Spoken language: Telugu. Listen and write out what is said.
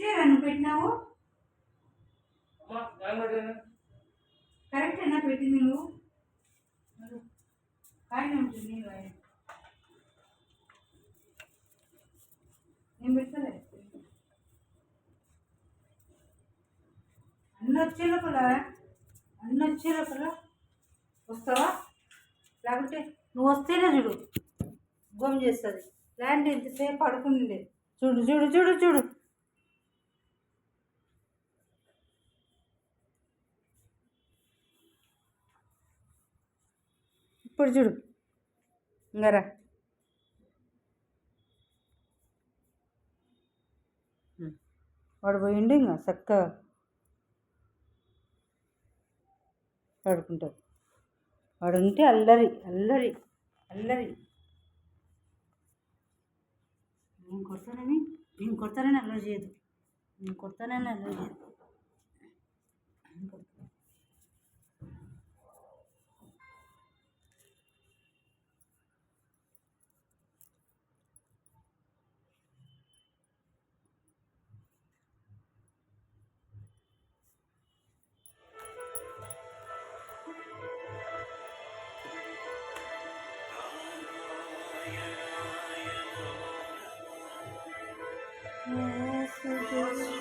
కరెక్టే నన్ను పెట్టినావు. కరెక్టేనా పెట్టింది నువ్వు? కానీ ఉంటుంది నేను పెడతలే. అన్నీ వచ్చే లోపల వస్తావా? లేకుంటే నువ్వు వస్తేనే చూడు గోమ్ చేస్తుంది. ల్యాండ్ ఎంతసేపు పడుకుంది. చూడు చూడు చూడు చూడు. ఇప్పుడు చూడు ఇంగరా. వాడు పోయిండు ఇంకా చక్కగా పడుకుంటాడు. వాడు ఉంటే అల్లరి అల్లరి అల్లరి. నేను కొడతానని అల్లరి చేయదు. నేను కొడతానని అల్లరి చేయదు. Yes,